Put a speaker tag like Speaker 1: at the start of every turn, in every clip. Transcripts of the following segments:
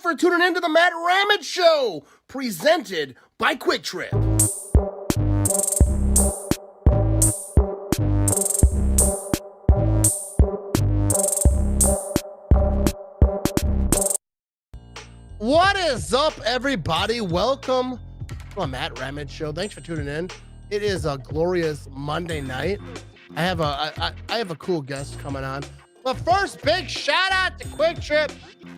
Speaker 1: for tuning in to the Matt Ramage Show, presented by Quick Trip. What is up, everybody? Welcome to the Matt Ramage Show. Thanks for tuning in. It is a glorious Monday night. I have a cool guest coming on. But first, big shout out to Quick Trip,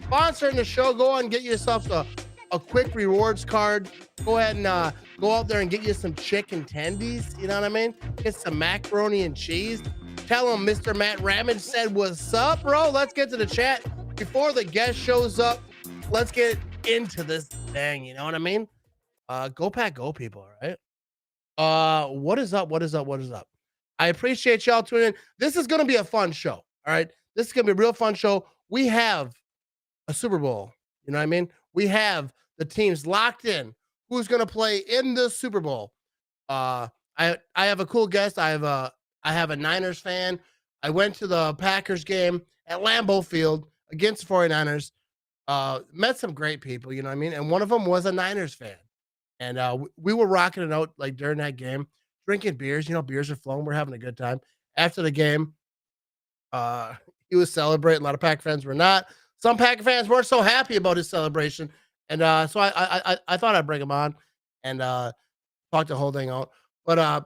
Speaker 1: sponsoring the show. Go on and get yourself a quick rewards card. Go ahead and go out there and get you some chicken tendies. You know what I mean? Get some macaroni and cheese. Tell them Mr. Matt Ramage said, what's up, bro? Let's get to the chat. Before the guest shows up, let's get into this thing. You know what I mean? Go Pack Go, people, all right? What is up? I appreciate y'all tuning in. This is going to be a fun show, all right? This is going to be a real fun show. We have a Super Bowl, you know what I mean? We have the teams locked in. Who's going to play in the Super Bowl? I have a cool guest. I have a Niners fan. I went to the Packers game at Lambeau Field against the 49ers. Met some great people, you know what I mean? And one of them was a Niners fan. And we were rocking it out like during that game, drinking beers. You know, beers are flowing. We're having a good time. After the game, he was celebrating. A lot of Pack fans were not. Some Pack fans weren't so happy about his celebration. And so I thought I'd bring him on and talk the whole thing out. But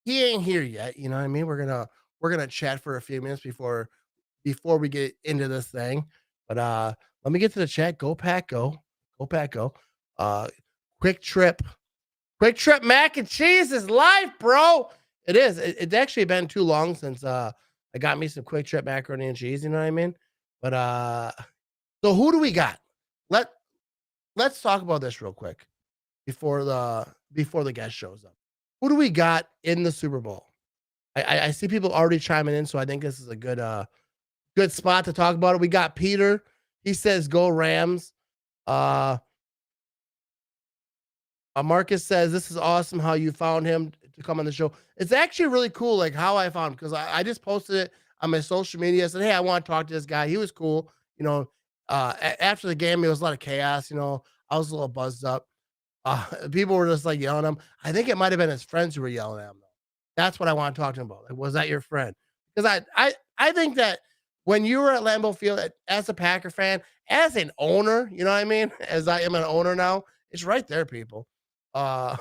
Speaker 1: he ain't here yet. You know what I mean? We're gonna chat for a few minutes before we get into this thing. But let me get to the chat. Go Pack Go. Go Pack Go. Quick Trip mac and cheese is life, bro. It is. It's actually been too long since I got me some Quick Trip macaroni and cheese. You know what I mean? But so who do we got? Let's talk about this real quick before the guest shows up. Who do we got in the Super Bowl? I see people already chiming in, so I think this is a good spot to talk about it. We got Peter. He says, "Go Rams." Marcus says, "This is awesome how you found him to come on the show." It's actually really cool, like how I found him, because I just posted it on my social media. I said, "Hey, I want to talk to this guy." He was cool. You know, after the game, there was a lot of chaos. You know, I was a little buzzed up. People were just like yelling at him. I think it might have been his friends who were yelling at him. That's what I want to talk to him about. Like, was that your friend? Because I think that when you were at Lambeau Field as a Packer fan, as an owner, you know what I mean? As I am an owner now, it's right there, people. I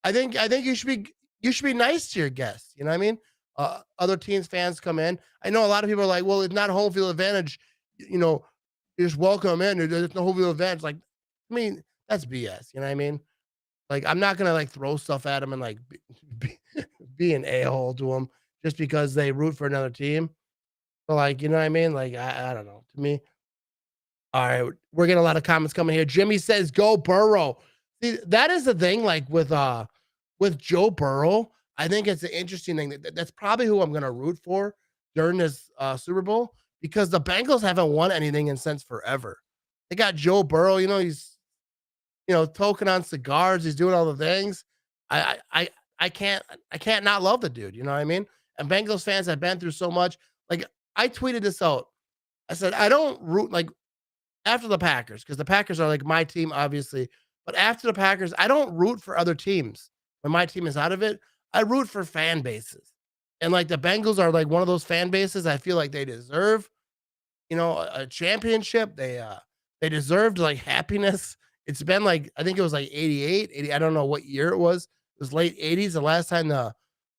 Speaker 1: think you should be nice to your guests. You know what I mean? Other teams fans come in. I know a lot of people are like, well, it's not home field advantage. You know, you just welcome them in. There's no home field advantage. Like, I mean, that's BS. You know what I mean? Like, I'm not gonna like throw stuff at them and like be an a-hole to them just because they root for another team. So, like, you know what I mean? Like, I don't know. To me, all right, we're getting a lot of comments coming here. Jimmy says, "Go Burrow." See, that is the thing. Like with Joe Burrow, I think it's an interesting thing. That's probably who I'm gonna root for during this Super Bowl, because the Bengals haven't won anything in since forever. They got Joe Burrow. You know, he's toking on cigars. He's doing all the things. I can't not love the dude. You know what I mean? And Bengals fans have been through so much. Like, I tweeted this out. I said, I don't root like after the Packers, because the Packers are like my team, obviously. But after the Packers, I don't root for other teams. When my team is out of it, I root for fan bases. And like the Bengals are like one of those fan bases. I feel like they deserve, a championship. They deserved like happiness. It's been like, I think it was like 88, 80. I don't know what year it was. It was late 80s, the last time the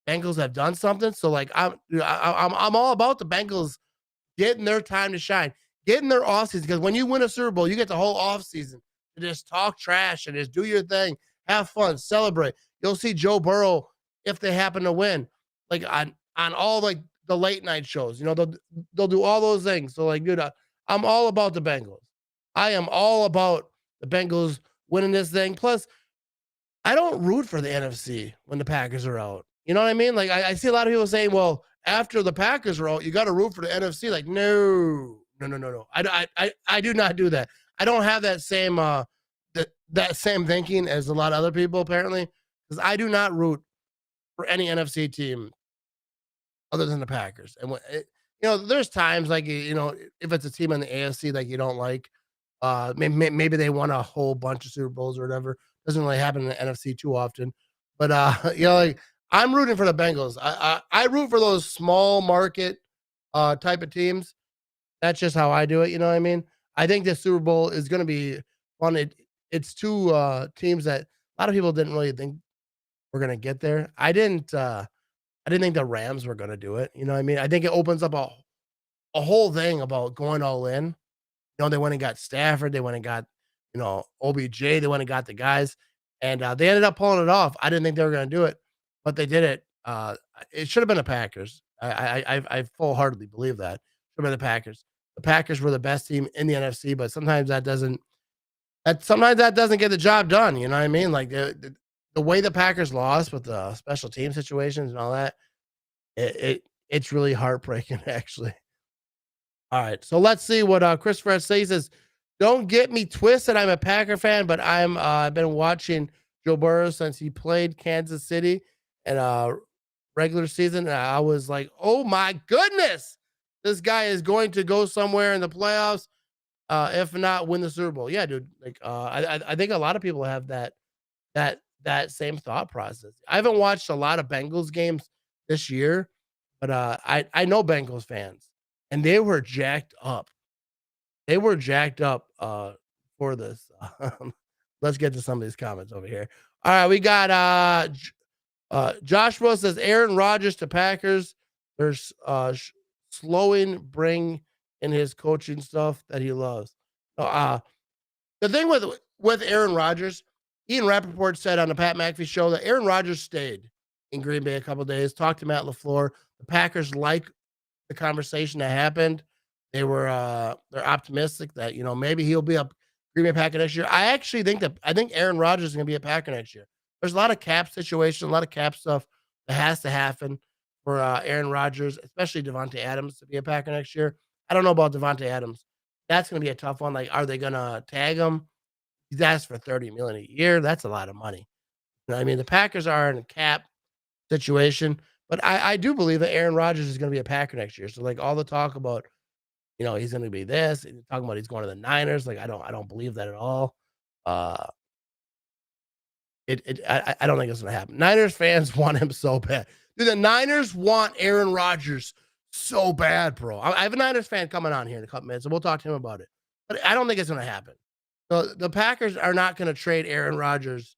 Speaker 1: Bengals have done something. So like I'm all about the Bengals getting their time to shine, getting their offseason. Because when you win a Super Bowl, you get the whole offseason to just talk trash and just do your thing, have fun, celebrate. You'll see Joe Burrow, if they happen to win, like on all like the late night shows. They'll do all those things. So like, dude, I'm all about the Bengals. I am all about the Bengals winning this thing. Plus, I don't root for the NFC when the Packers are out. You know what I mean? Like, I see a lot of people saying, well, after the Packers are out, you got to root for the NFC. Like, no. I do not do that. I don't have that same that same thinking as a lot of other people, apparently, because I do not root for any NFC team other than the Packers. And there's times like, if it's a team in the AFC that you don't like, Maybe they won a whole bunch of Super Bowls or whatever. Doesn't really happen in the NFC too often. But like I'm rooting for the Bengals. I root for those small market type of teams. That's just how I do it. You know what I mean? I think the Super Bowl is going to be fun. It's two teams that a lot of people didn't really think were going to get there. I didn't think the Rams were going to do it. You know what I mean? I think it opens up a whole thing about going all in. They went and got Stafford, they went and got, OBJ, they went and got the guys, and, they ended up pulling it off. I didn't think they were gonna do it, but they did it. It should have been the Packers. I full-heartedly believe that. Should have been the Packers. The Packers were the best team in the NFC, but sometimes that doesn't get the job done, you know what I mean? Like, the way the Packers lost with the special team situations and all that, it's really heartbreaking, actually. All right, so let's see what Christopher has to say. He says, "Don't get me twisted. I'm a Packer fan, but I've been watching Joe Burrow since he played Kansas City in regular season. And I was like, oh my goodness, this guy is going to go somewhere in the playoffs. If not, win the Super Bowl. Yeah, dude. Like, I think a lot of people have that same thought process. I haven't watched a lot of Bengals games this year, but I know Bengals fans, and they were jacked up. They were jacked up for this. Let's get to some of these comments over here. All right, we got Joshua says Aaron Rodgers to Packers. There's slowing bring in his coaching stuff that he loves. The thing with Aaron Rodgers, Ian Rappaport said on the Pat McAfee show that Aaron Rodgers stayed in Green Bay a couple of days, talked to Matt LaFleur. The Packers like the conversation that happened. They're optimistic that, maybe he'll be a Green Bay Packer next year. I think Aaron Rodgers is gonna be a Packer next year. There's a lot of cap situation, a lot of cap stuff that has to happen for Aaron Rodgers, especially Devontae Adams to be a Packer next year. I don't know about Devontae Adams. That's gonna be a tough one. Like, are they gonna tag him? He's asked for $30 million a year. That's a lot of money. You know what I mean? The Packers are in a cap situation, but I do believe that Aaron Rodgers is gonna be a Packer next year. So, like, all the talk about, he's gonna be this, and talking about he's going to the Niners, like, I don't believe that at all. Uh, I don't think it's gonna happen. Niners fans want him so bad. Dude, the Niners want Aaron Rodgers so bad, bro. I have a Niners fan coming on here in a couple minutes, and we'll talk to him about it. But I don't think it's gonna happen. The Packers are not gonna trade Aaron Rodgers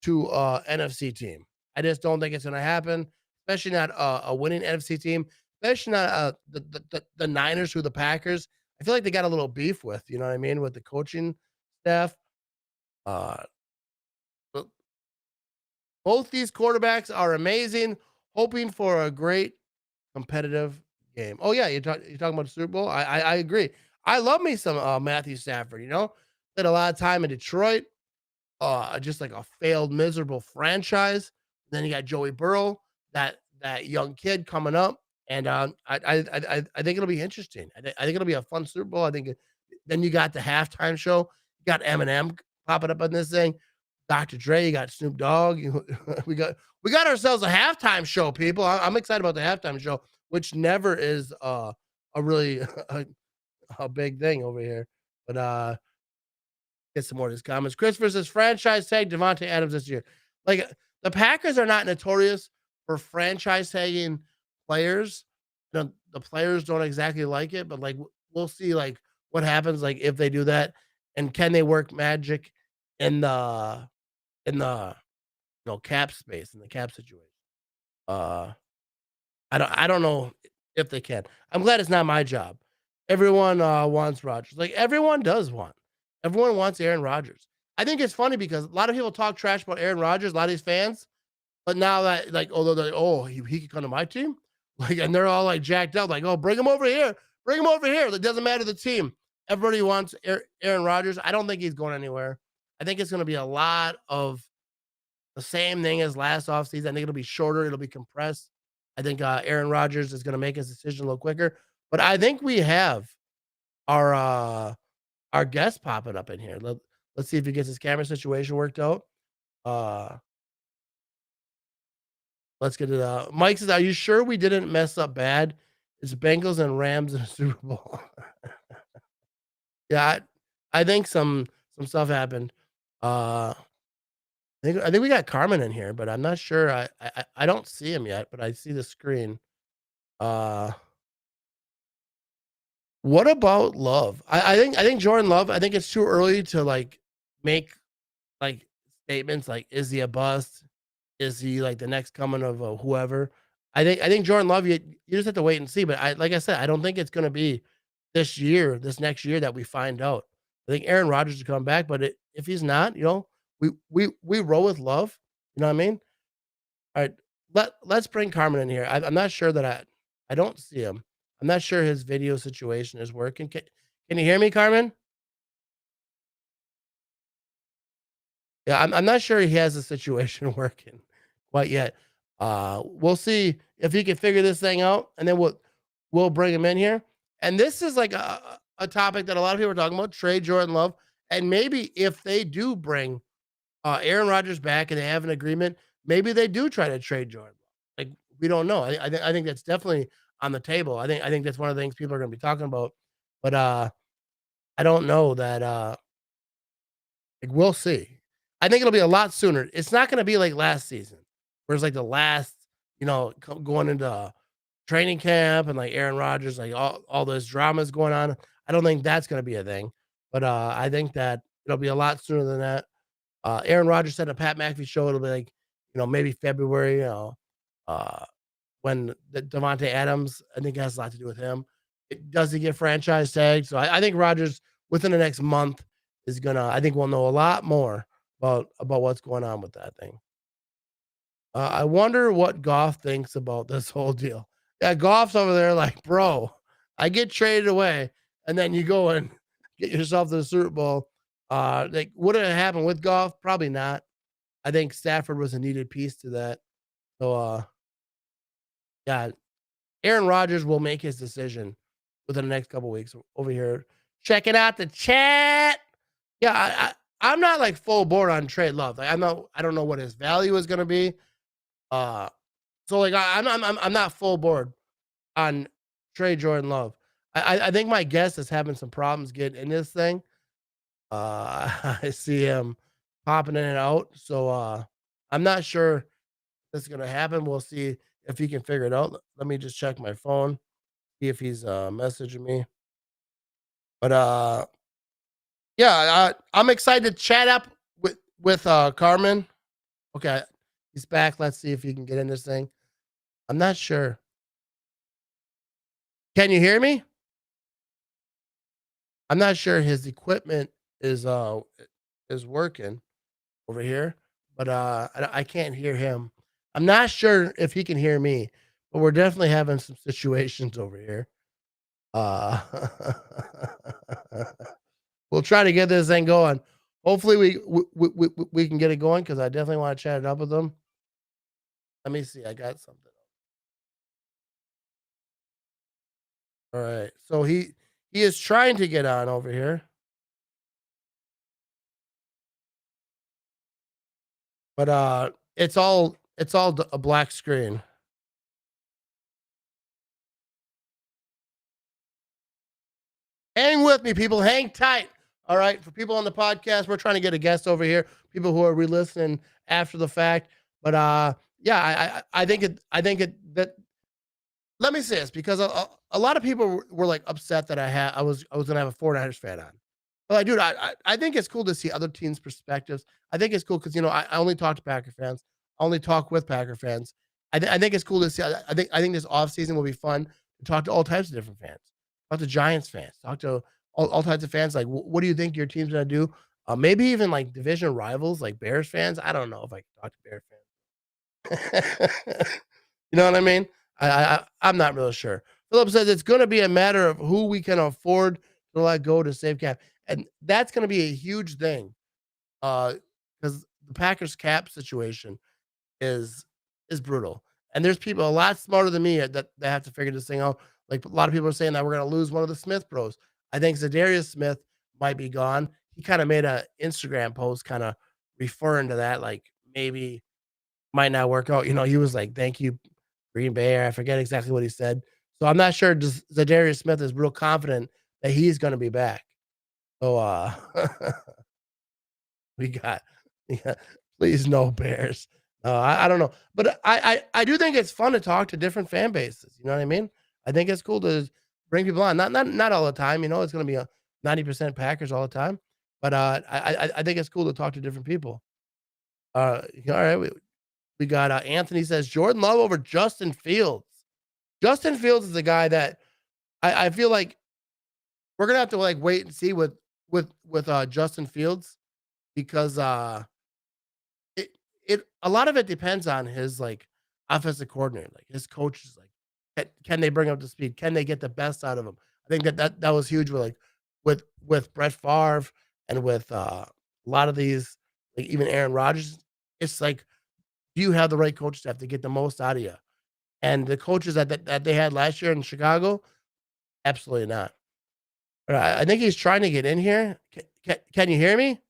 Speaker 1: to a NFC team. I just don't think it's gonna happen, especially not a winning NFC team, especially not the Niners who the Packers. I feel like they got a little beef with, you know what I mean, with the coaching staff. Uh, but both these quarterbacks are amazing, hoping for a great competitive game. Oh yeah, you're talking about the Super Bowl. I agree. I love me some Matthew Stafford. Spent a lot of time in Detroit. Just like a failed, miserable franchise. Then you got Joey Burrow, that young kid coming up, and I think it'll be interesting. I think it'll be a fun Super Bowl. Then you got the halftime show. You got Eminem popping up on this thing. Dr. Dre, you got Snoop Dogg. We got ourselves a halftime show, people. I'm excited about the halftime show, which never is a really a big thing over here. But get some more of his comments. Christopher says franchise tag Devontae Adams this year. Like, the Packers are not notorious for franchise tagging players. The players don't exactly like it, but like we'll see like what happens like if they do that, and can they work magic in the cap space, in the cap situation. Uh I don't know if they can. I'm glad it's not my job. Everyone wants Rodgers. Like, everyone does want. Everyone wants Aaron Rodgers. I think it's funny because a lot of people talk trash about Aaron Rodgers, a lot of these fans, but now that, like, although they're like, oh, he could come to my team, like, and they're all like jacked up, like, oh, bring him over here, bring him over here. It doesn't matter the team. Everybody wants Aaron Rodgers. I don't think he's going anywhere. I think it's going to be a lot of the same thing as last offseason. I think it'll be shorter. It'll be compressed. I think Aaron Rodgers is going to make his decision a little quicker. But I think we have our guest popping up in here. Let's see if he gets his camera situation worked out. Let's get it. Mike says, "Are you sure we didn't mess up bad? It's Bengals and Rams in a Super Bowl." Yeah, I think some stuff happened. I think we got Carmen in here, but I'm not sure. I don't see him yet, but I see the screen. Uh, what about Love? I think Jordan Love. I think it's too early to like make like statements like, is he a bust? Is he like the next coming of whoever? I think Jordan Love. You just have to wait and see. But like I said, I don't think it's going to be this year, this next year that we find out. I think Aaron Rodgers will come back, but if he's not, we roll with Love. You know what I mean? All right, let's bring Carmen in here. I'm not sure that I don't see him. I'm not sure his video situation is working. Can you hear me, Carmen? Yeah, I'm not sure he has a situation working quite yet. We'll see if he can figure this thing out, and then we'll bring him in here. And this is like a topic that a lot of people are talking about: trade Jordan Love, and maybe if they do bring Aaron Rodgers back and they have an agreement, maybe they do try to trade Jordan. Like we don't know. I think that's definitely on the table. I think that's one of the things people are going to be talking about. But I don't know that. Like we'll see. I think it'll be a lot sooner. It's not going to be like last season, where it's like the last, going into training camp and like Aaron Rodgers, like all those dramas going on. I don't think that's going to be a thing. But I think that it'll be a lot sooner than that. Aaron Rodgers said a Pat McAfee show it'll be like, maybe February, uh, when the Devontae Adams, I think it has a lot to do with him. Does he get franchise tagged? So I think Rodgers within the next month is gonna. I think we'll know a lot more about what's going on with that thing. I wonder what Goff thinks about this whole deal. Yeah, Goff's over there like, bro, I get traded away, and then you go and get yourself to the Super Bowl. Like, would it have happened with Goff? Probably not. I think Stafford was a needed piece to that. So, yeah, Aaron Rodgers will make his decision within the next couple weeks over here. Checking out the chat. Yeah, I'm not like full board on trade Love. Like I don't know what his value is gonna be. Uh so like I'm not full board on trade Jordan Love. I think my guess is having some problems getting in this thing. I see him popping in and out. So I'm not sure that's gonna happen. We'll see if he can figure it out. Let me just check my phone, see if he's messaging me. But yeah, I'm excited to chat up with Carmen. Okay, he's back. Let's see if he can get in this thing. I'm not sure. Can you hear me? I'm not sure his equipment is working over here, but I can't hear him. I'm not sure if he can hear me, but we're definitely having some situations over here. Uh we'll try to get this thing going. Hopefully we can get it going because I definitely want to chat it up with them. Let me see. I got something. All right. So he is trying to get on over here, but it's all a black screen. Hang with me, people. Hang tight. All right. For people on the podcast, we're trying to get a guest over here. People who are re-listening after the fact. But yeah, I think it that let me say this because a lot of people were like upset that I was gonna have a 49ers fan on. But like, dude, I think it's cool to see other teams' perspectives. I think it's cool because I only talk to Packer fans. I only talk with Packer fans. I think it's cool to see. I think this offseason will be fun to talk to all types of different fans. Talk to Giants fans. Talk to all types of fans. Like, what do you think your team's gonna do? Maybe even like division rivals, like Bears fans. I don't know if I can talk to Bears fans. You know what I mean? I'm not really sure. Philip says it's going to be a matter of who we can afford to let go to save cap, and that's going to be a huge thing. Because the Packers cap situation is is brutal, and there's people a lot smarter than me that have to figure this thing out. Like a lot of people are saying that we're going to lose one of the Smith Bros. I think Zadarius Smith might be gone. He kind of made a Instagram post, kind of referring to that, like maybe might not work out. He was like, "Thank you, Green Bay." I forget exactly what he said. So I'm not sure Zadarius Smith is real confident that he's gonna be back. So, we got yeah, please no Bears. I don't know, but I do think it's fun to talk to different fan bases, you know what I mean? I think it's cool to bring people on, not all the time, you know, it's gonna be a 90% Packers all the time, but, I think it's cool to talk to different people. Alright, we got, Anthony says, "Jordan Love over Justin Fields." Justin Fields is the guy that I feel like we're gonna have to, like, wait and see with Justin Fields because, it a lot of it depends on his, like, offensive coordinator, like, his coaches, like, can they bring him up to speed? Can they get the best out of him? I think that was huge with, like, with Brett Favre and with, a lot of these, like, even Aaron Rodgers. It's like, do you have the right coach staff to get the most out of you? And the coaches that they had last year in Chicago, absolutely not. I think he's trying to get in here. Can you hear me?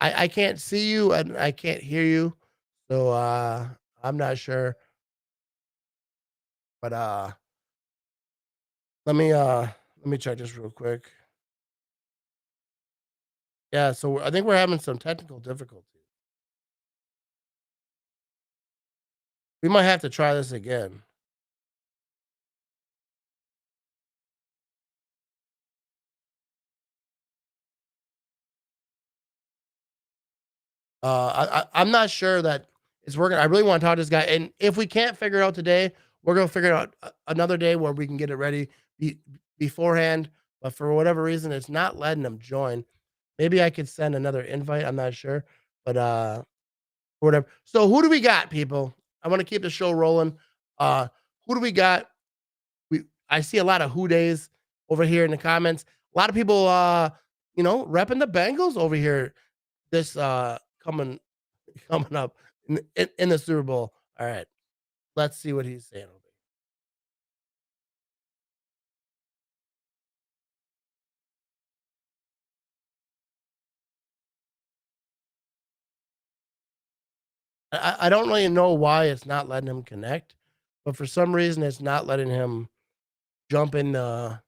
Speaker 1: I can't see you and I can't hear you. So, I'm not sure, but, let me, let me check this real quick. Yeah, so I think we're having some technical difficulties. We might have to try this again. I'm not sure that it's working. I really wanna talk to this guy, and if we can't figure it out today, we're gonna figure it out another day where we can get it ready beforehand, but for whatever reason, it's not letting him join. Maybe I could send another invite, I'm not sure, but, whatever. So who do we got, people? I wanna keep the show rolling. Who do we got? I see a lot of who days over here in the comments. A lot of people, repping the Bengals over here this, coming up in the Super Bowl. All right, let's see what he's saying over here. I don't really know why it's not letting him connect, but for some reason, it's not letting him jump in the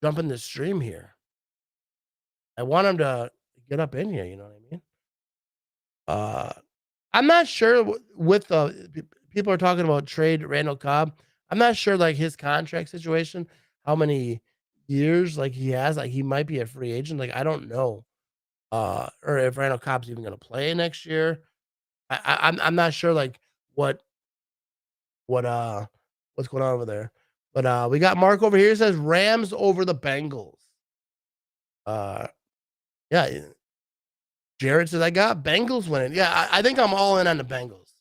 Speaker 1: jump in the stream here. I want him to get up in here, you know what I mean? Uh, I'm not sure with the people are talking about trade Randall Cobb. I'm not sure like his contract situation, how many years like he has. Like he might be a free agent. Like I don't know, or if Randall Cobb's even going to play next year. I'm not sure like what what uh what's going on over there. But we got Mark over here says Rams over the Bengals. Uh, yeah. Jared says I got Bengals winning. Yeah, I think I'm all in on the Bengals.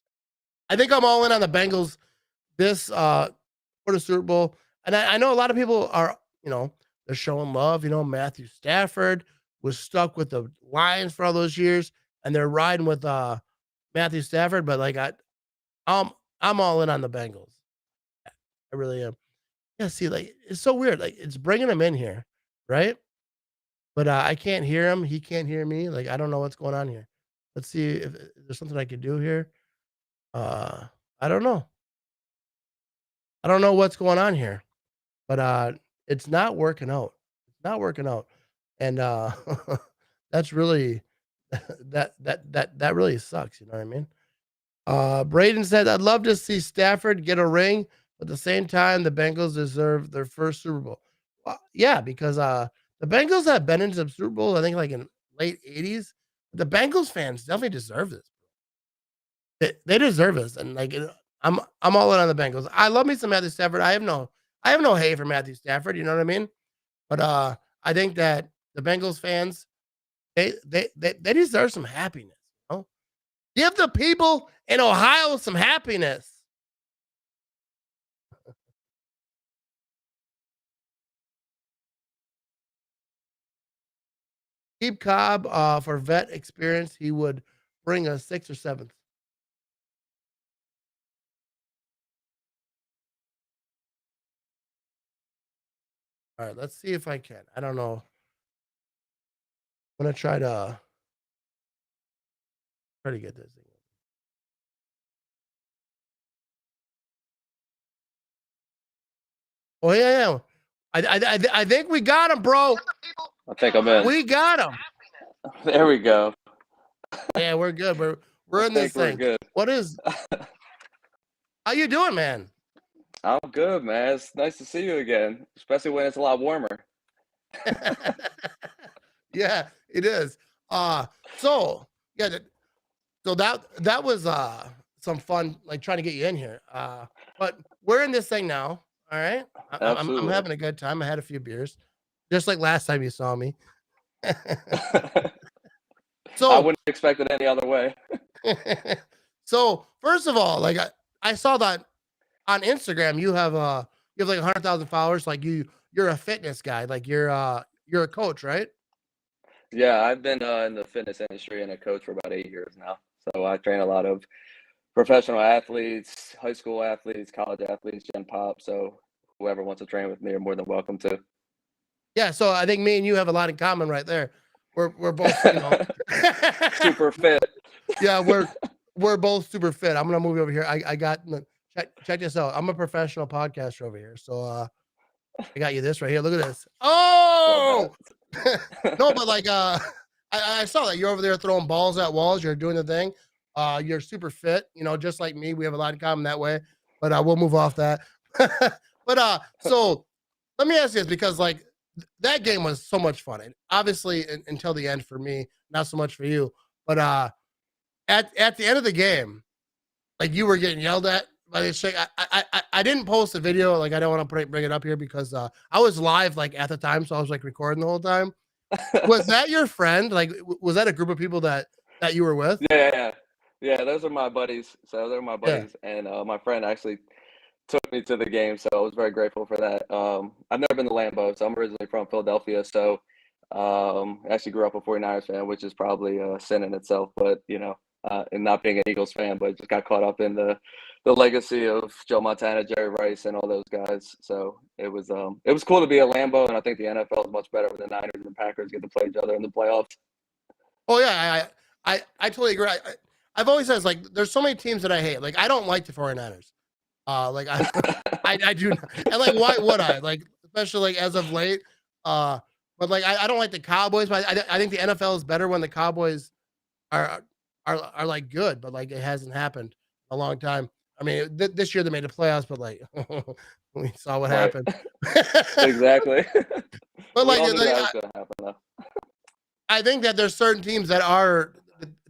Speaker 1: I think I'm all in on the Bengals this for the Super Bowl. And I know a lot of people are, they're showing love. Matthew Stafford was stuck with the Lions for all those years, and they're riding with Matthew Stafford. But like I'm I'm all in on the Bengals. I really am. Yeah, see, like it's so weird. Like it's bringing him in here, right? But I can't hear him. He can't hear me. Like I don't know what's going on here. Let's see if there's something I could do here. Uh, I don't know. I don't know what's going on here. But, it's not working out. It's not working out, and, that's really that really sucks, you know what I mean? Braden said, "I'd love to see Stafford get a ring, but at the same time, the Bengals deserve their first Super Bowl." Yeah, because, the Bengals have been into the Super Bowl, I think, like, in late '80s. The Bengals fans definitely deserve this. They deserve this, and, like, I'm all in on the Bengals. I love me some Matthew Stafford. I have no hate for Matthew Stafford, you know what I mean? But, I think that the Bengals fans, they deserve some happiness, you know? Give the people in Ohio some happiness. Keep Cobb, for vet experience, he would bring a 6th or 7th. Alright, let's see if I can. I don't know. I'm gonna try to get this thing. Oh, yeah, yeah. I think we got him, bro.
Speaker 2: I think I'm in.
Speaker 1: We got him.
Speaker 2: There we go.
Speaker 1: Yeah, we're good. We're in this
Speaker 2: We're
Speaker 1: thing.
Speaker 2: good.
Speaker 1: How you doing, man?
Speaker 2: I'm good, man. It's nice to see you again, especially when it's a lot warmer.
Speaker 1: Yeah, it is. So yeah, so that was some fun, like trying to get you in here. But we're in this thing now. All right, I'm
Speaker 2: Absolutely.
Speaker 1: having a good time. I had a few beers, just like last time you saw me.
Speaker 2: I
Speaker 1: So
Speaker 2: wouldn't expect it any other way.
Speaker 1: so first of all, like I saw that on Instagram you have like 100,000 followers. Like you're a fitness guy. Like you're a coach, right?
Speaker 2: Yeah, I've been in the fitness industry and a coach for about 8 years now. So I train a lot of professional athletes, high school athletes, college athletes, Gen Pop. So whoever wants to train with me are more than welcome to.
Speaker 1: Yeah. So I think me and you have a lot in common right there. We're both,
Speaker 2: Super fit.
Speaker 1: yeah, we're both super fit. I'm gonna move over here. I got check this out. I'm a professional podcaster over here. So I got you this right here. Look at this.
Speaker 2: Love
Speaker 1: Oh
Speaker 2: that.
Speaker 1: no, but like I saw that you're over there throwing balls at walls, you're doing the thing. You're super fit, just like me. We have a lot in common that way. But we'll move off that. But so let me ask you this, because like that game was so much fun. And obviously until the end for me, not so much for you. But at the end of the game, like you were getting yelled at by this chick. I didn't post the video. Like I don't want to bring it up here because I was live like at the time, so I was like recording the whole time. Was that your friend? Like was that a group of people that you were with?
Speaker 2: Yeah. Yeah, those are my buddies. So they're my
Speaker 1: Yeah.
Speaker 2: buddies. And my friend actually took me to the game. So I was very grateful for that. I've never been to Lambeau. So I'm originally from Philadelphia. So I actually grew up a 49ers fan, which is probably a sin in itself. But, and not being an Eagles fan, but just got caught up in the legacy of Joe Montana, Jerry Rice, and all those guys. So it was cool to be at Lambeau. And I think the NFL is much better when the Niners and Packers get to play each other in the playoffs.
Speaker 1: Oh yeah, I totally agree. I've always said, like, there's so many teams that I hate. Like I don't like the 49ers. Like I do not. And like why would I? Like especially like as of late. But like I don't like the Cowboys, but I think the NFL is better when the Cowboys are are like good, but like it hasn't happened in a long time. I mean, this year they made the playoffs, but like we saw what
Speaker 2: Right.
Speaker 1: happened.
Speaker 2: Exactly.
Speaker 1: But
Speaker 2: We
Speaker 1: like,
Speaker 2: all knew that was going to happen, though.
Speaker 1: I think that there's certain teams that are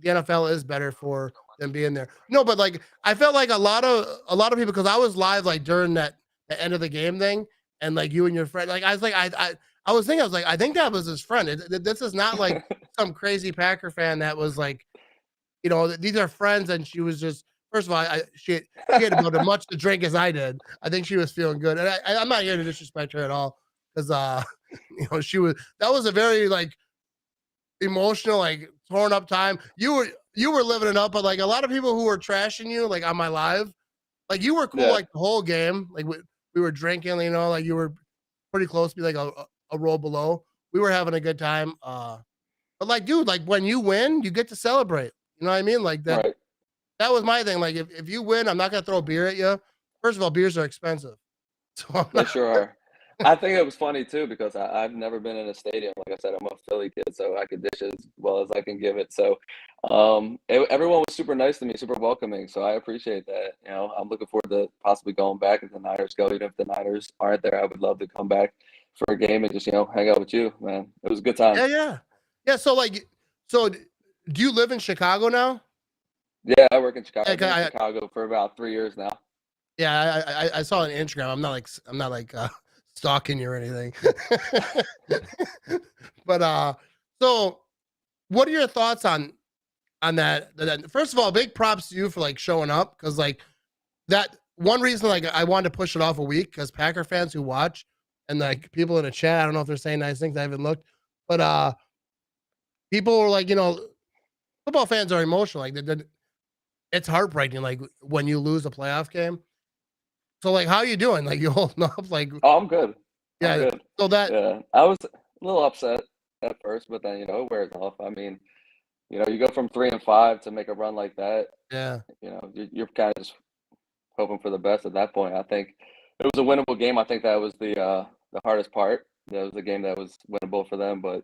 Speaker 1: the NFL is better for them being there. No, but like I felt like a lot of people, because I was live like during the end of the game thing, and like you and your friend, like I was like I was thinking, I was like, I think that was his friend. This is not like some crazy Packer fan that was like, these are friends, and she was just, first of all, she had about as much to drink as I did. I think she was feeling good, and I'm not here to disrespect her at all, because that was a very like emotional, like torn up time. You were living it up, but like a lot of people who were trashing you, like on my live, like you were cool
Speaker 2: Yeah.
Speaker 1: like the whole game. Like we were drinking, like you were pretty close to be like a roll below. We were having a good time. But like, dude, like when you win, you get to celebrate. You know what I mean? Like that.
Speaker 2: Right.
Speaker 1: That was my thing. Like if you win, I'm not gonna throw beer at you. First of all, beers are expensive. So I'm
Speaker 2: They
Speaker 1: not,
Speaker 2: sure are. I think it was funny too because I've never been in a stadium. Like I said, I'm a Philly kid, so I can dish as well as I can give it. So, everyone was super nice to me, super welcoming. So I appreciate that. I'm looking forward to possibly going back if the Niners go. Even if the Niners aren't there, I would love to come back for a game and just hang out with you, man. It was a good time.
Speaker 1: yeah, yeah, yeah. So like, do you live in Chicago now?
Speaker 2: Yeah, I work in Chicago.
Speaker 1: Yeah,
Speaker 2: I've been in Chicago for about 3 years now.
Speaker 1: yeah, I saw on Instagram. I'm not like stalking you or anything. But so what are your thoughts on that? First of all, big props to you for like showing up, because like that one reason like I wanted to push it off a week, because Packer fans who watch, and like people in the chat, I don't know if they're saying nice things. I haven't looked, but people were like, football fans are emotional. Like it's heartbreaking. Like when you lose a playoff game. So like, how are you doing? Like you holding up? Like
Speaker 2: Oh, I'm good. I'm
Speaker 1: yeah.
Speaker 2: good.
Speaker 1: So that
Speaker 2: Yeah, I was a little upset at first, but then it wears off. I mean, you go from 3-5 to make a run like that.
Speaker 1: yeah.
Speaker 2: You're kind of just hoping for the best at that point. I think it was a winnable game. I think that was the hardest part. It was a game that was winnable for them, but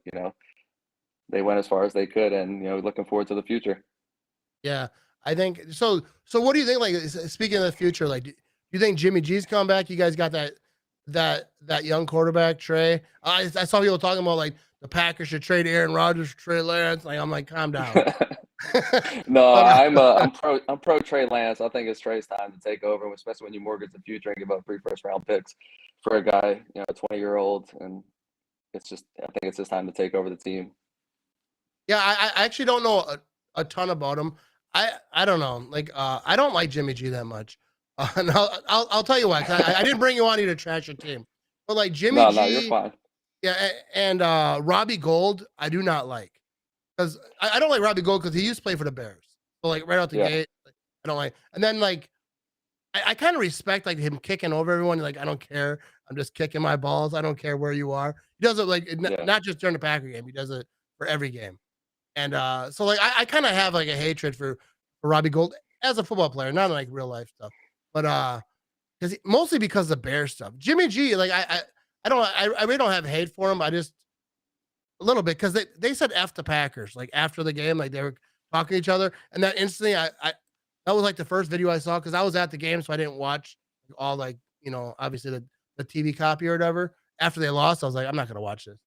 Speaker 2: they went as far as they could, and looking forward to the future.
Speaker 1: Yeah, I think so. So, what do you think? Like, speaking of the future, like, do you think Jimmy G's coming back? You guys got that young quarterback Trey. I saw people talking about like the Packers should trade Aaron Rodgers for Trey Lance. Like, I'm like, calm down.
Speaker 2: No,
Speaker 1: But
Speaker 2: I'm pro Trey Lance. I think it's Trey's time to take over, especially when you mortgage the future and give up 3 first-round picks for a guy, 20-year-old, and I think it's his time to take over the team.
Speaker 1: yeah, I actually don't know a ton about him. I don't know. Like, I don't like Jimmy G that much. And I'll tell you why. 'Cause I didn't bring you on here to trash your team, but like Jimmy
Speaker 2: No, no, you're
Speaker 1: G,
Speaker 2: fine.
Speaker 1: yeah, and Robbie Gold, I do not like because I don't like Robbie Gold because he used to play for the Bears. So like right out the
Speaker 2: Yeah,
Speaker 1: gate, like, I don't like. And then like I kind of respect like him kicking over everyone. Like I don't care. I'm just kicking my balls. I don't care where you are. He does it like
Speaker 2: yeah,
Speaker 1: not just during the Packer game. He does it for every game. And so like I kind of have like a hatred for Robbie Gold as a football player, not like real life stuff, but because mostly because of the Bear stuff. Jimmy G, like I really don't have hate for him. I just a little bit because they said F the Packers like after the game, like they were talking to each other, and that instantly I that was like the first video I saw because I was at the game, so I didn't watch all like obviously the TV copy or whatever. After they lost, I was like, I'm not gonna watch this.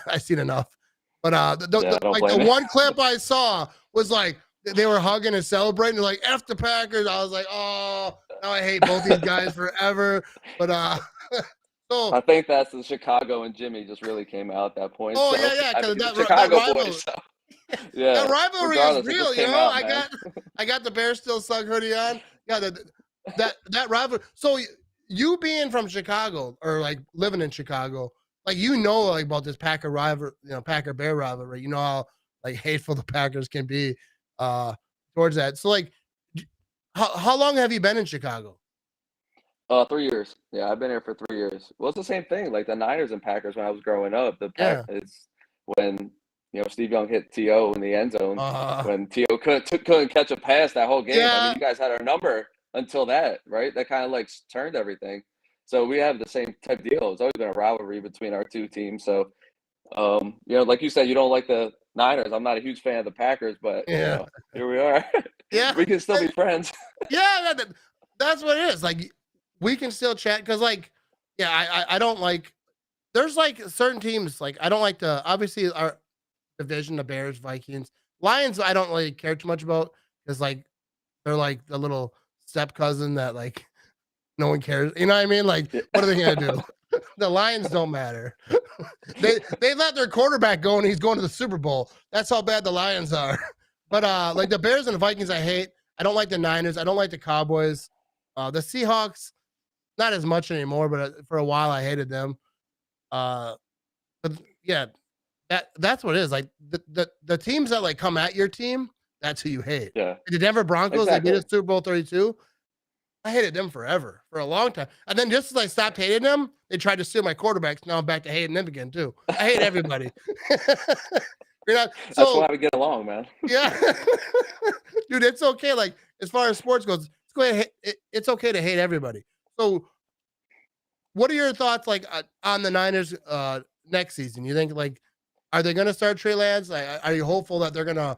Speaker 1: I've seen enough. But
Speaker 2: yeah. I don't
Speaker 1: like the
Speaker 2: blame you.
Speaker 1: one clip I saw was like they were hugging and celebrating, like F the Packers. I was like, oh, now I hate both these guys forever. But so
Speaker 2: I think that's the Chicago and Jimmy just really came out at that point.
Speaker 1: oh
Speaker 2: So
Speaker 1: yeah,
Speaker 2: I
Speaker 1: because
Speaker 2: mean, he's a
Speaker 1: that
Speaker 2: Chicago boy,
Speaker 1: rival
Speaker 2: so
Speaker 1: that
Speaker 2: yeah.
Speaker 1: rivalry is
Speaker 2: Regardless, it
Speaker 1: real.
Speaker 2: just came out, man.
Speaker 1: I got the Bear Still Suck hoodie on. Yeah, that rivalry. So you being from Chicago or like living in Chicago, like like about this Packer rival, Packer Bear rivalry. You know how like hateful the Packers can be towards that. So like, how long have you been in Chicago?
Speaker 2: 3 years. Yeah, I've been here for 3 years. Well, it's the same thing. Like the Niners and Packers when I was growing up. The Pack
Speaker 1: Yeah.
Speaker 2: is when Steve Young hit To in the end zone
Speaker 1: Uh,
Speaker 2: when To couldn't catch a pass that whole game. I mean,
Speaker 1: yeah.
Speaker 2: you guys had our number until that, right? That kind of like turned everything. So we have the same type deal. It's always been a rivalry between our two teams. So like you said, you don't like the Niners. I'm not a huge fan of the Packers, but
Speaker 1: Yeah.
Speaker 2: here we are.
Speaker 1: Yeah.
Speaker 2: We can still be friends.
Speaker 1: Yeah. That's what it is. Like we can still chat because like, yeah, I don't like. There's like certain teams like I don't like the obviously our division, the Bears, Vikings, Lions. I don't really care too much about because like they're like the little step cousin that like no one cares. You know what I mean? Like what are they gonna do? The Lions don't matter. They let their quarterback go and he's going to the Super Bowl. That's how bad the Lions are. But like the Bears and the Vikings, I hate. I don't like the Niners. I don't like the Cowboys. The Seahawks, not as much anymore, but for a while I hated them. Uh, but yeah, that's what it is. Like the teams that like come at your team, that's who you hate.
Speaker 2: Yeah,
Speaker 1: The Denver Broncos, they beat
Speaker 2: exactly.
Speaker 1: us Super Bowl 32. I hated them forever for a long time. And then just as I stopped hating them, they tried to steal my quarterbacks. Now I'm back to hating them again too. I hate everybody. You're not
Speaker 2: That's why
Speaker 1: so
Speaker 2: we get along, man.
Speaker 1: yeah. Dude, it's okay. Like as far as sports goes, it's okay to hate everybody. So what are your thoughts like on the Niners next season? You think like are they gonna start Trey Lance? Like, are you hopeful that they're gonna,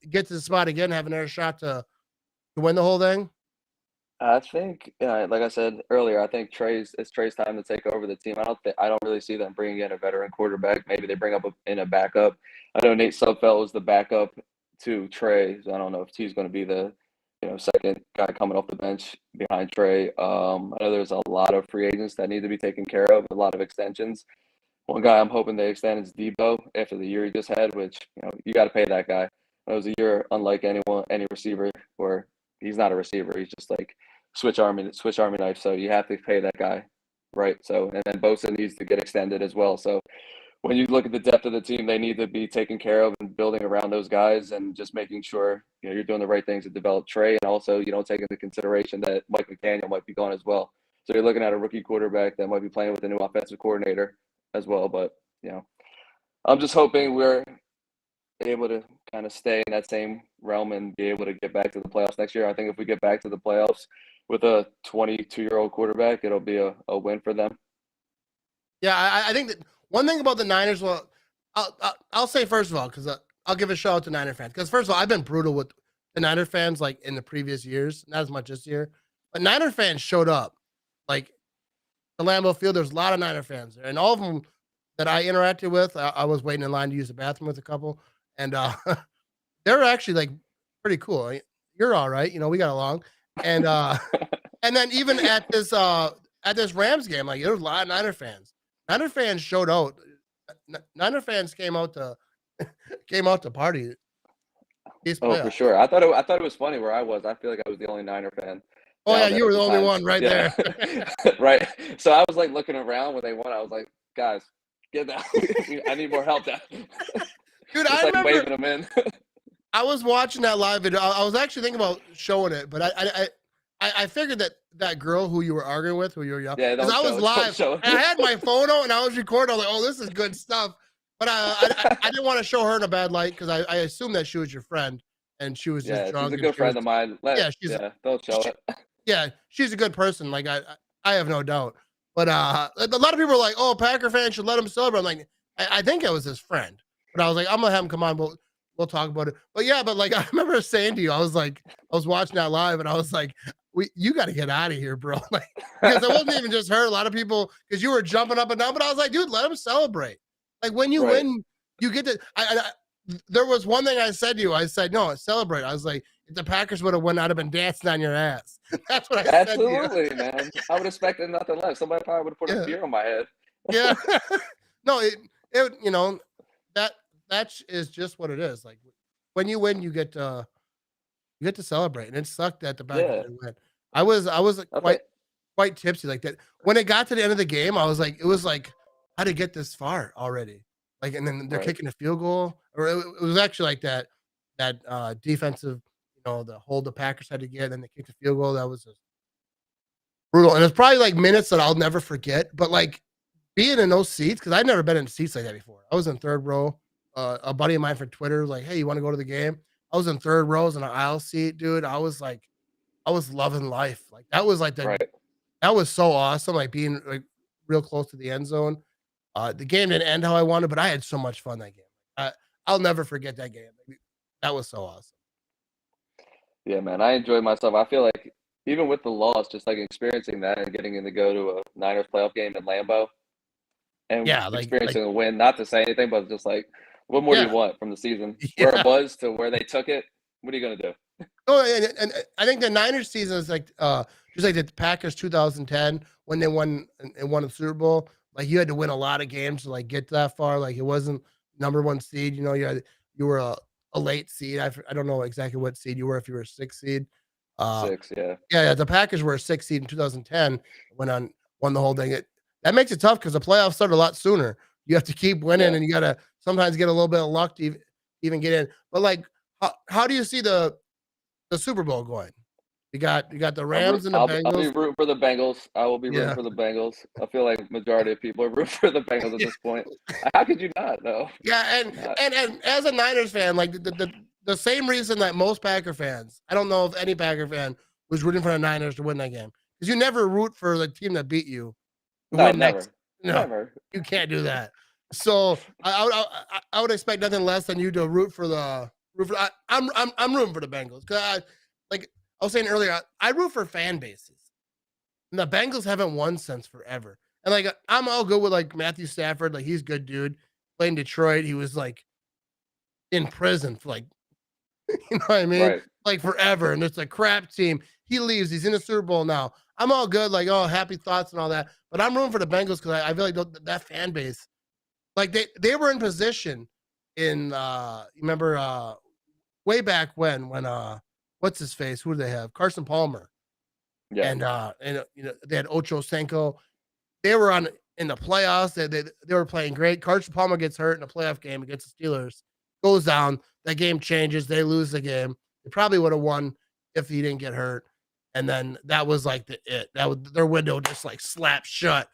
Speaker 1: get to the spot again, have another shot to win the whole thing?
Speaker 2: I think, like I said earlier, I think it's Trey's time to take over the team. I don't really see them bringing in a veteran quarterback. Maybe they bring up in a backup. I know Nate Sudfeld was the backup to Trey. So I don't know if he's going to be the second guy coming off the bench behind Trey. I know there's a lot of free agents that need to be taken care of, a lot of extensions. One guy I'm hoping they extend is Debo after the year he just had, which you got to pay that guy. It was a year unlike any receiver, or he's not a receiver. He's just like switch army knife. So you have to pay that guy, right? So and then Bosa needs to get extended as well. So when you look at the depth of the team, they need to be taken care of and building around those guys and just making sure you're doing the right things to develop Trey, and also you don't take into consideration that Mike McDaniel might be gone as well. So you're looking at a rookie quarterback that might be playing with a new offensive coordinator as well. But I'm just hoping we're able to kind of stay in that same realm and be able to get back to the playoffs next year. I think if we get back to the playoffs with a 22-year-old quarterback, it'll be a win for them.
Speaker 1: Yeah, I think that one thing about the Niners, well, I'll say first of all, because I'll give a shout out to Niner fans. Because first of all, I've been brutal with the Niner fans like in the previous years, not as much this year. But Niner fans showed up, like the Lambeau Field. There's a lot of Niner fans there, and all of them that I interacted with, I was waiting in line to use the bathroom with a couple, and they're actually like pretty cool. You're all right, we got along, and and then even at this Rams game, like there was a lot of Niner fans. Niner fans showed out. Niner fans came out to party these
Speaker 2: Oh, for
Speaker 1: playoffs.
Speaker 2: sure. I thought it was funny where I was. I feel like I was the only Niner fan
Speaker 1: Oh yeah,
Speaker 2: down there
Speaker 1: you were
Speaker 2: at
Speaker 1: the
Speaker 2: the
Speaker 1: only
Speaker 2: time.
Speaker 1: one right
Speaker 2: Yeah.
Speaker 1: there.
Speaker 2: Right. So I was like looking around when they won. I was like, guys, get down. I need more help down.
Speaker 1: Dude,
Speaker 2: Just
Speaker 1: I
Speaker 2: like
Speaker 1: remember
Speaker 2: waving them in.
Speaker 1: I was watching that live video. I was actually thinking about showing it, but I figured that that girl who you were arguing with, who you were young,
Speaker 2: Yeah,
Speaker 1: because
Speaker 2: don't
Speaker 1: I was
Speaker 2: show it. Don't
Speaker 1: live
Speaker 2: show
Speaker 1: and I
Speaker 2: it.
Speaker 1: had my phone out and I was recording. I was like, "Oh, this is good stuff," but I didn't want to show her in a bad light because I assumed that she was your friend and she was just
Speaker 2: Yeah, she's
Speaker 1: drunk
Speaker 2: a
Speaker 1: and
Speaker 2: good
Speaker 1: she was
Speaker 2: friend of mine.
Speaker 1: yeah
Speaker 2: Don't show
Speaker 1: she,
Speaker 2: it.
Speaker 1: yeah, she's a good person. Like I have no doubt. But a lot of people are like, "Oh, Packer fans should let him celebrate." I'm like, I think it was his friend, but I was like, "I'm gonna have him come on. We'll talk about it." But yeah, but like I remember saying to you, I was like, I was watching that live, and I was like, you got to get out of here, bro." Like because it wasn't even just her. A lot of people because you were jumping up and down, but I was like, dude, let him celebrate. Like when you
Speaker 2: Right.
Speaker 1: win, you get to. There was one thing I said to you. I said, no, celebrate. I was like, if the Packers would have won, I'd have been dancing on your ass. That's what I said to you.
Speaker 2: Absolutely, man. I would expect nothing less. Somebody probably would have put a
Speaker 1: Yeah.
Speaker 2: spear on my head.
Speaker 1: Yeah. No, it that is just what it is. Like when you win, you get to celebrate, and it sucked that the Packers
Speaker 2: Yeah.
Speaker 1: didn't win. I was like,
Speaker 2: I think
Speaker 1: quite tipsy like that. When it got to the end of the game, I was like, it was like, how to get this far already? Like, and then they're
Speaker 2: right.
Speaker 1: kicking a field goal, or it was actually like that defensive, the hold the Packers had to get, and they kicked a field goal. That was just brutal, and it's probably like minutes that I'll never forget. But like being in those seats, because I'd never been in seats like that before. I was in third row. A buddy of mine from Twitter was like, "Hey, you want to go to the game?" I was in third rows in an aisle seat, dude. I was like, I was loving life. Like that was like
Speaker 2: Right.
Speaker 1: that was so awesome. Like being like real close to the end zone. The game didn't end how I wanted, but I had so much fun that game. I, I'll never forget that game. That was so awesome.
Speaker 2: Yeah, man. I enjoyed myself. I feel like even with the loss, just like experiencing that and getting in to go to a Niners playoff game in Lambeau and
Speaker 1: Yeah,
Speaker 2: experiencing a win, not to say anything, but just like, what more do you
Speaker 1: yeah,
Speaker 2: want from the season? Where it
Speaker 1: yeah.
Speaker 2: was to where they took it, what are you gonna do?
Speaker 1: Oh, and I think the Niners season is like just like the Packers 2010 when they won the Super Bowl. Like you had to win a lot of games to like get that far. Like it wasn't number one seed. You were a late seed. I don't know exactly what seed you were if you were a six seed. Uh,
Speaker 2: 6, yeah.
Speaker 1: yeah, the Packers were a six seed in 2010. Won the whole thing. That makes it tough because the playoffs started a lot sooner. You have to keep winning,
Speaker 2: Yeah.
Speaker 1: and you got to sometimes get a little bit of luck to even get in. But like, how do you see the Super Bowl going? You got the Rams and the
Speaker 2: I'll be
Speaker 1: Bengals.
Speaker 2: rooting for the Bengals. I will be rooting
Speaker 1: Yeah.
Speaker 2: for the Bengals. I feel like majority of people are rooting for the Bengals at this point. How could you not, though?
Speaker 1: Yeah,
Speaker 2: Not
Speaker 1: and as a Niners fan, like the same reason that most Packer fans, I don't know if any Packer fan was rooting for the Niners to win that game. Because you never root for the team that beat you to
Speaker 2: No,
Speaker 1: win next.
Speaker 2: never.
Speaker 1: No,
Speaker 2: Never.
Speaker 1: you can't do that. So I would expect nothing less than you to root for the root for. I'm rooting for the Bengals because like I was saying earlier, I root for fan bases. And the Bengals haven't won since forever. And like I'm all good with like Matthew Stafford, like he's a good dude. Playing Detroit, he was like in prison for like you know what I mean?
Speaker 2: Right.
Speaker 1: Like forever. And it's a crap team. He leaves, he's in the Super Bowl now. I'm all good, like, oh, happy thoughts and all that. But I'm rooting for the Bengals because I feel like that fan base, like they were in position in you remember way back when what's his face? Who do they have? Carson Palmer.
Speaker 2: Yeah.
Speaker 1: And they had Ocho Cinco. They were in the playoffs. They were playing great. Carson Palmer gets hurt in a playoff game against the Steelers. Goes down. That game changes. They lose the game. They probably would have won if he didn't get hurt. And then that was like that was their window just like slapped shut.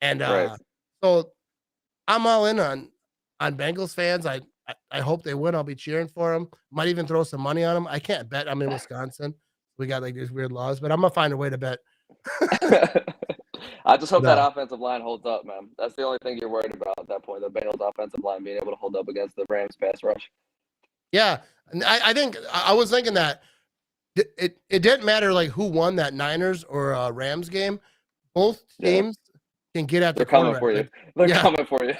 Speaker 1: And
Speaker 2: Right.
Speaker 1: so I'm all in on Bengals fans. I hope they win. I'll be cheering for them. Might even throw some money on them. I can't bet. I'm in Wisconsin. We got like these weird laws, but I'm gonna find a way to bet.
Speaker 2: I just hope that
Speaker 1: No.
Speaker 2: offensive line holds up, man. That's the only thing you're worried about at that point. The Bengals offensive line being able to hold up against the Rams pass rush.
Speaker 1: Yeah, and I think I was thinking that it didn't matter like who won that Niners or Rams game. Both
Speaker 2: Yeah,
Speaker 1: teams can get at the
Speaker 2: they're coming
Speaker 1: quarterback.
Speaker 2: for you.
Speaker 1: Like,
Speaker 2: They're
Speaker 1: yeah,
Speaker 2: coming for you.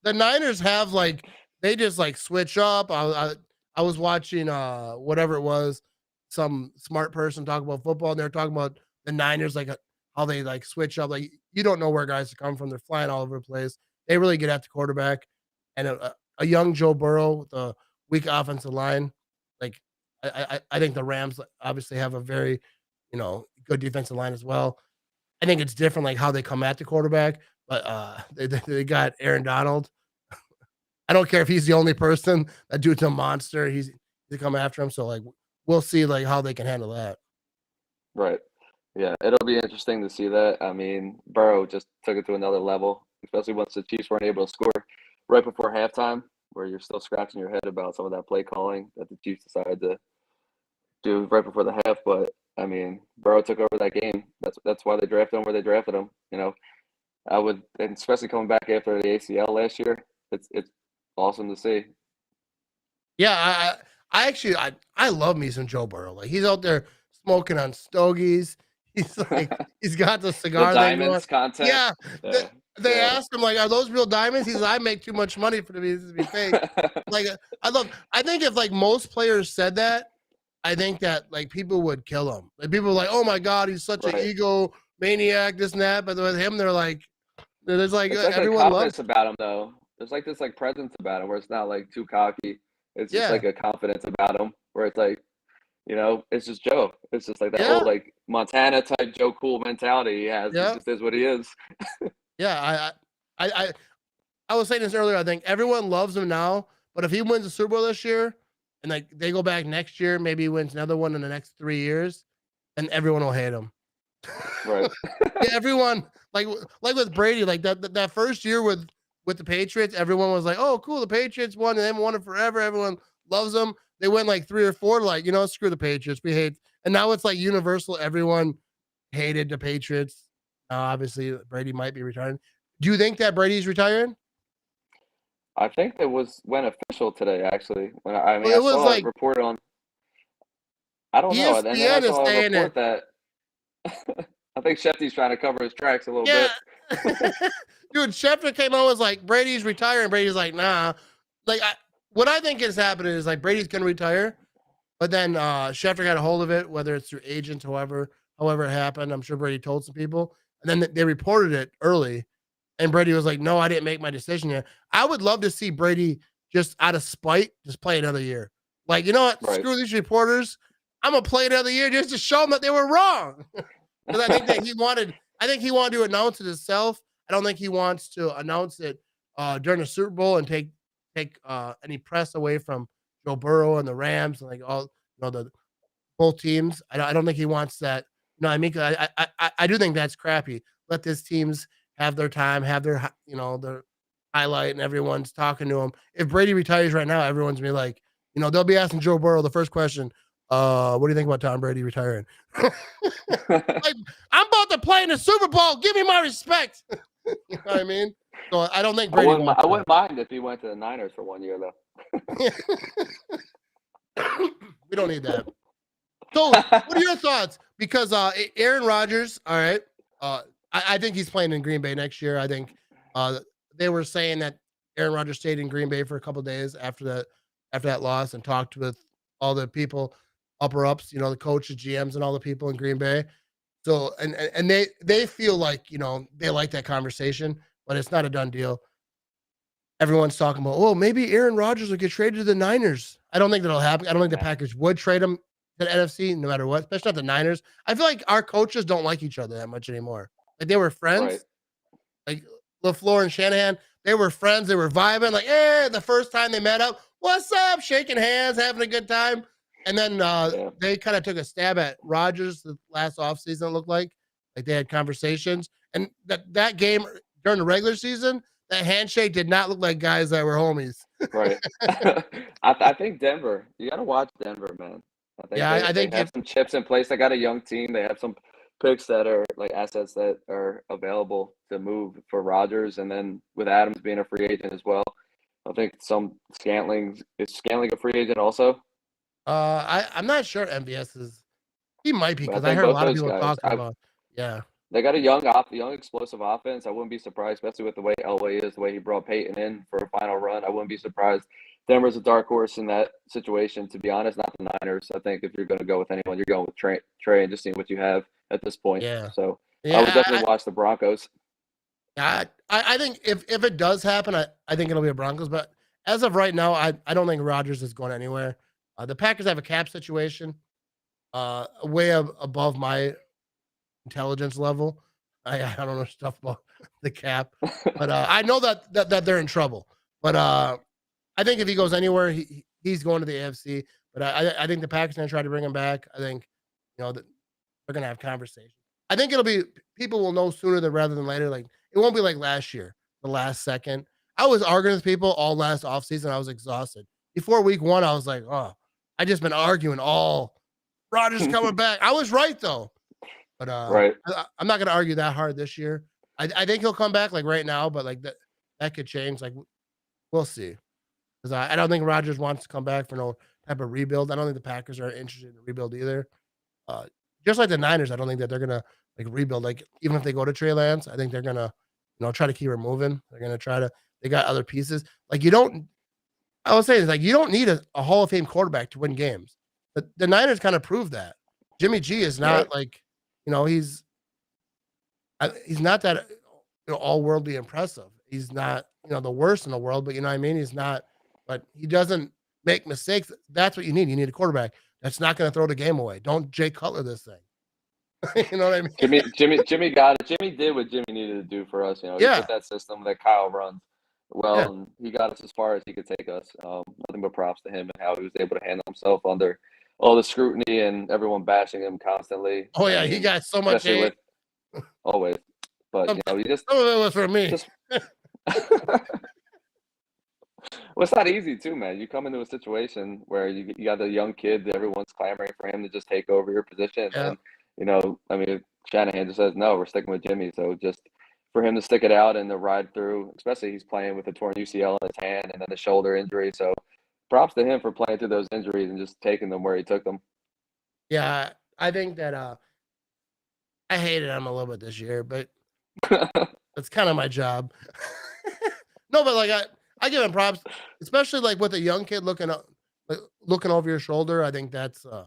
Speaker 1: the Niners have like they just like switch up. I was watching whatever it was, some smart person talk about football, and they're talking about the Niners like how they like switch up. Like you don't know where guys are coming from. They're flying all over the place. They really get at the quarterback, and a young Joe Burrow with a weak offensive line. Like I think the Rams obviously have a very good defensive line as well. I think it's different, like how they come at the quarterback, but they got Aaron Donald. I don't care if he's the only person. That dude's a monster. He's come after him. So like we'll see like how they can handle that.
Speaker 2: Right. Yeah, it'll be interesting to see that. I mean, Burrow just took it to another level, especially once the Chiefs weren't able to score right before halftime, where you're still scratching your head about some of that play calling that the Chiefs decided to do right before the half. But I mean, Burrow took over that game. That's why they drafted him where they drafted him. I would, and especially coming back after the ACL last year, it's awesome to see.
Speaker 1: Yeah, I actually I love me some Joe Burrow. Like he's out there smoking on stogies. He's like he's got the
Speaker 2: The
Speaker 1: cigar thing going.
Speaker 2: diamonds content.
Speaker 1: Yeah.
Speaker 2: Yeah.
Speaker 1: They
Speaker 2: Yeah.
Speaker 1: asked him like, "Are those real diamonds?" He's like, "I make too much money for these to be fake." Like I think if like most players said that, I think that like people would kill him. Like people are like, "Oh my god, he's such an
Speaker 2: Right.
Speaker 1: ego maniac," this and that. But with him, they're like, there's like
Speaker 2: It's like a
Speaker 1: everyone loves.
Speaker 2: confidence about him, though. There's like this like presence about him where it's not like too cocky. It's just
Speaker 1: Yeah,
Speaker 2: like a confidence about him where it's like, it's just Joe. It's just like that
Speaker 1: yeah,
Speaker 2: old like Montana type Joe Cool mentality he has. He
Speaker 1: yeah,
Speaker 2: just is what he is.
Speaker 1: yeah. I was saying this earlier. I think everyone loves him now, but if he wins the Super Bowl this year, and like they go back next year, maybe he wins another one in the next 3 years, and everyone will hate him.
Speaker 2: Right.
Speaker 1: Yeah, everyone like with Brady, like that first year with the Patriots, everyone was like, "Oh, cool, the Patriots won, and they haven't won it forever." Everyone loves them. They went like 3 or 4, like screw the Patriots, we hate. And now it's like universal. Everyone hated the Patriots. Obviously, Brady might be retiring. Do you think that Brady's retiring?
Speaker 2: I think it went official today, actually.
Speaker 1: Well,
Speaker 2: I
Speaker 1: it was
Speaker 2: saw it
Speaker 1: like
Speaker 2: reported on. I don't know, and then I
Speaker 1: ESPN is
Speaker 2: saw a
Speaker 1: saying it.
Speaker 2: report that I think Shefty's trying to cover his tracks a little
Speaker 1: Yeah.
Speaker 2: bit.
Speaker 1: Dude, Schefter came on was like, Brady's retiring. Brady's like, nah. Like, what I think is happening is like Brady's gonna retire, but then Schefter got a hold of it, whether it's through agents, however it happened. I'm sure Brady told some people, and then they reported it early, and Brady was like, "No, I didn't make my decision yet." I would love to see Brady just out of spite, just play another year. Like, you know what?
Speaker 2: Right.
Speaker 1: Screw these reporters. I'm gonna play another year just to show them that they were wrong. Because I think that I think he wanted to announce it himself. I don't think he wants to announce it during the Super Bowl and take any press away from Joe Burrow and the Rams and like all the both teams. I don't think he wants that. I mean, I do think that's crappy. Let these teams have their time, have their highlight, and everyone's talking to him. If Brady retires right now, everyone's gonna be like, they'll be asking Joe Burrow the first question. What do you think about Tom Brady retiring? Like, I'm about to play in the Super Bowl. Give me my respect. You know what I mean? So I don't think Brady wants
Speaker 2: I
Speaker 1: that.
Speaker 2: wouldn't mind if he went to the Niners for 1 year, though.
Speaker 1: We don't need that. So, what are your thoughts? Because Aaron Rodgers, all right, I think he's playing in Green Bay next year. I think they were saying that Aaron Rodgers stayed in Green Bay for a couple of days after that loss and talked with all the people, upper ups, the coaches, GMs, and all the people in Green Bay. So, and they feel like they like that conversation, but it's not a done deal. Everyone's talking about, oh, maybe Aaron Rodgers will get traded to the Niners. I don't think that'll happen. I don't think the Packers would trade him to the NFC no matter what, especially not the Niners. I feel like our coaches don't like each other that much anymore. Like they were
Speaker 2: Right.
Speaker 1: friends, like LaFleur and Shanahan. They were friends. They were vibing. Like, the first time they met up, what's up? Shaking hands, having a good time. And then they kind of took a stab at Rodgers the last offseason, it looked like they had conversations. And that game during the regular season, that handshake did not look like guys that were homies.
Speaker 2: Right. I think Denver. You got to watch Denver, man. I think
Speaker 1: Yeah, I
Speaker 2: they
Speaker 1: think
Speaker 2: have some chips in place. They got a young team. They have some picks that are like assets that are available to move for Rodgers, and then with Adams being a free agent as well. I think Scantling is Scantling a free agent also.
Speaker 1: I'm not sure MVS is. He might be
Speaker 2: But I
Speaker 1: because I
Speaker 2: think
Speaker 1: heard a
Speaker 2: both
Speaker 1: lot of
Speaker 2: those
Speaker 1: people
Speaker 2: guys.
Speaker 1: talking about. Yeah,
Speaker 2: They got a young explosive offense. I wouldn't be surprised, especially with the way Elway is, the way he brought Peyton in for a final run. I wouldn't be surprised. Denver's a dark horse in that situation, to be honest, not the Niners. I think if you're going to go with anyone, you're going with Trey and just seeing what you have at this point.
Speaker 1: yeah,
Speaker 2: So I would
Speaker 1: yeah.
Speaker 2: definitely watch the Broncos.
Speaker 1: I think if it does happen, I think it'll be a Broncos. But as of right now, I don't think Rodgers is going anywhere. The Packers have a cap situation, way above my intelligence level. I don't know stuff about the cap, but I know that they're in trouble. But I think if he goes anywhere, he's going to the AFC. But I think the Packers are going to try to bring him back. I think that they're going to have conversations. I think it'll be people will know sooner than rather than later. Like it won't be like last year, the last second. I was arguing with people all last offseason. I was exhausted. Before week 1, I was like, oh, I just been arguing all Rodgers coming back. I was right though. But
Speaker 2: Right.
Speaker 1: I'm not going to argue that hard this year. I think he'll come back like right now, but like that could change. Like we'll see. Because I don't think Rodgers wants to come back for no type of rebuild. I don't think the Packers are interested in a rebuild either. Just like the Niners, I don't think that they're gonna like rebuild. Like even if they go to Trey Lance, I think they're gonna try to keep her moving. They're gonna try to. They got other pieces. Like you don't. I would say is like you don't need a Hall of Fame quarterback to win games. But the Niners kind of proved that. Jimmy G is not
Speaker 2: Right.
Speaker 1: like he's not that all worldly impressive. He's not the worst in the world, but you know what I mean. He's not, but he doesn't make mistakes. That's what you need. You need a quarterback that's not going to throw the game away. Don't Jay Cutler this thing. You know what I mean?
Speaker 2: Jimmy got it. Jimmy did what Jimmy needed to do for us. He
Speaker 1: Yeah,
Speaker 2: put that system that Kyle runs
Speaker 1: yeah.
Speaker 2: well, and he got us as far as he could take us. Nothing but props to him and how he was able to handle himself under all the scrutiny and everyone bashing him constantly.
Speaker 1: Oh
Speaker 2: I
Speaker 1: yeah, he
Speaker 2: mean,
Speaker 1: got so much
Speaker 2: especially
Speaker 1: hate.
Speaker 2: with always, but
Speaker 1: Some,
Speaker 2: he just
Speaker 1: some of it was for me.
Speaker 2: just. Well, it's not easy too, man. You come into a situation where you got a young kid that everyone's clamoring for him to just take over your position,
Speaker 1: Yeah.
Speaker 2: and I mean, Shanahan just says no, we're sticking with Jimmy. So just for him to stick it out and to ride through, especially he's playing with a torn UCL in his hand and then the shoulder injury. So props to him for playing through those injuries and just taking them where he took them.
Speaker 1: Yeah, I think that I hated him a little bit this year, but that's kind of my job. No, but like I give him props, especially like with a young kid looking over your shoulder. I think that's a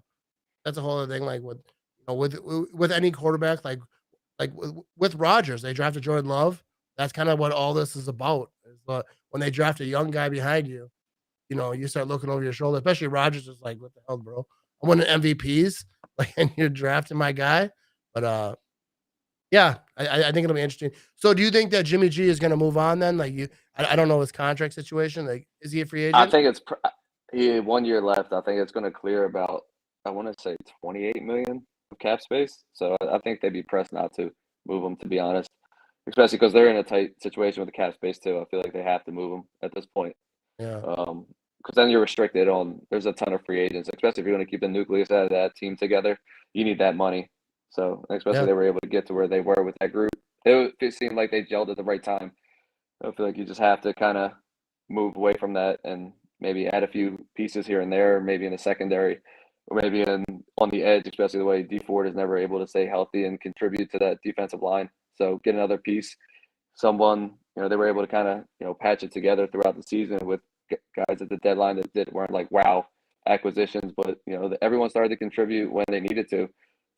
Speaker 1: whole other thing. Like with any quarterback, like with Rodgers, they drafted Jordan Love. That's kind of what all this is about. Is when they draft a young guy behind you, you start looking over your shoulder. Especially Rodgers is like, what the hell, bro? I'm winning MVPs, like, and you're drafting my guy. But yeah, I think it'll be interesting. So, do you think that Jimmy G is going to move on then? Like I don't know his contract situation. Like, is he a free
Speaker 2: I
Speaker 1: agent?
Speaker 2: think he had 1 year left. I think it's going to clear about, I want to say 28 million of cap space. So I think they'd be pressed not to move him, to be honest, especially because they're in a tight situation with the cap space too. I feel like they have to move him at this point.
Speaker 1: Yeah,
Speaker 2: Because then you're restricted on. There's a ton of free agents, especially if you're going to keep the nucleus of that team together. You need that money. So especially
Speaker 1: yeah,
Speaker 2: they were able to get to where they were with that group. It seemed like they gelled at the right time. I feel like you just have to kind of move away from that and maybe add a few pieces here and there, maybe in the secondary, or maybe on the edge, especially the way D Ford is never able to stay healthy and contribute to that defensive line. So get another piece, someone they were able to kind of patch it together throughout the season with guys at the deadline that weren't like wow acquisitions, but everyone started to contribute when they needed to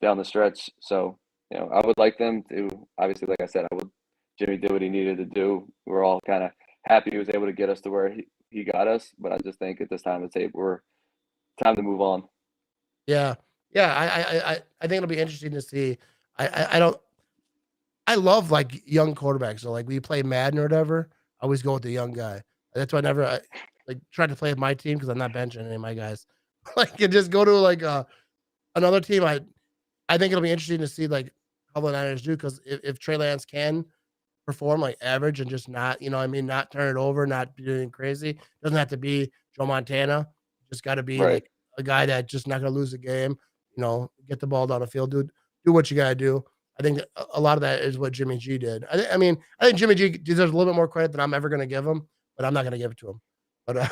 Speaker 2: down the stretch. So I would like them to, obviously, like I said, Jimmy did what he needed to do. We're all kind of happy he was able to get us to where he got us, but I just think at this time of the tape, we're time to move on.
Speaker 1: yeah, yeah. I think it'll be interesting to see. I don't. I love like young quarterbacks. So like we play Madden or whatever. I always go with the young guy. That's why I never like try to play with my team because I'm not benching any of my guys. Like you just go to like another team. I think it'll be interesting to see like how the Niners do because if Trey Lance can perform like average and just not, what I mean, not turn it over, not be doing crazy. Doesn't have to be Joe Montana. Just got to be
Speaker 2: Right.
Speaker 1: like a guy that just not gonna lose the game. Get the ball down the field, dude. do what you gotta do. I think a lot of that is what Jimmy G did. I mean, I think Jimmy G deserves a little bit more credit than I'm ever gonna give him, but I'm not gonna give it to him. But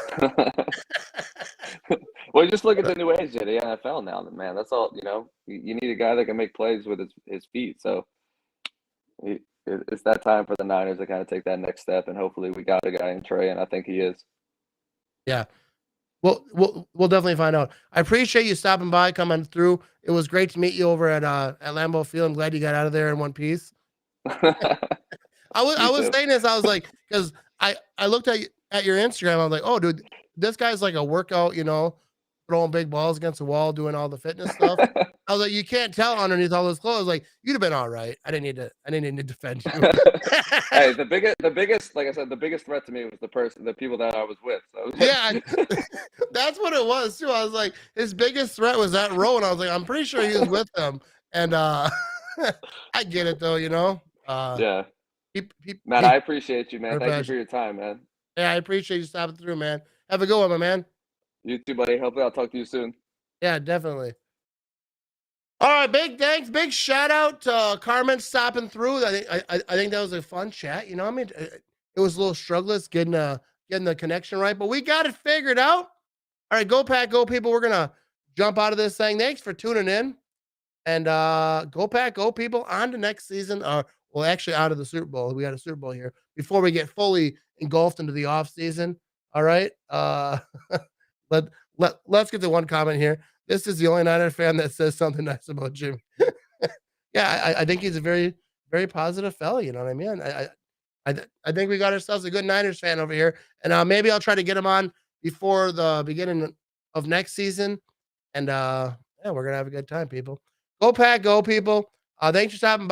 Speaker 2: Well, just look at the new age of the NFL now, man. That's all. You need a guy that can make plays with his feet. So it's that time for the Niners to kind of take that next step, and hopefully we got a guy in Trey, and I think he is.
Speaker 1: yeah. We'll definitely find out. I appreciate you stopping by, coming through. It was great to meet you over at Lambeau Field. I'm glad you got out of there in one piece. I was saying this. I was like, because I looked at your Instagram. I was like, oh, dude, this guy's like a workout, throwing big balls against the wall, doing all the fitness stuff. I was like, you can't tell underneath all those clothes. Like, you'd have been all right. I didn't need to defend you.
Speaker 2: Hey, the biggest, like I said, the biggest threat to me was the people that I was with. So
Speaker 1: yeah, that's what it was too. I was like, his biggest threat was that row, and I was like, I'm pretty sure he was with them. And I get it though,
Speaker 2: yeah. Man, I appreciate you, man. Thank you for your time, man.
Speaker 1: Yeah, I appreciate you stopping through, man. Have a good one, my man.
Speaker 2: You too, buddy. Hopefully I'll talk to you soon.
Speaker 1: Yeah, definitely. All right, big thanks, big shout out to Carmen stopping through. I think that was a fun chat. I mean, it was a little struggless getting the connection right, but we got it figured out. All right, go Pack, go people. We're gonna jump out of this thing. Thanks for tuning in, and go Pack, go people. On to next season. Well, actually, out of the Super Bowl. We got a Super Bowl here before we get fully engulfed into the off season. All right. Let's get to one comment here. This is the only Niner fan that says something nice about Jimmy. Yeah, I think he's a very, very positive fella. You know what I mean? I think we got ourselves a good Niners fan over here, and maybe I'll try to get him on before the beginning of next season. And yeah, we're gonna have a good time, people. Go Pack, go people. Thanks for stopping by.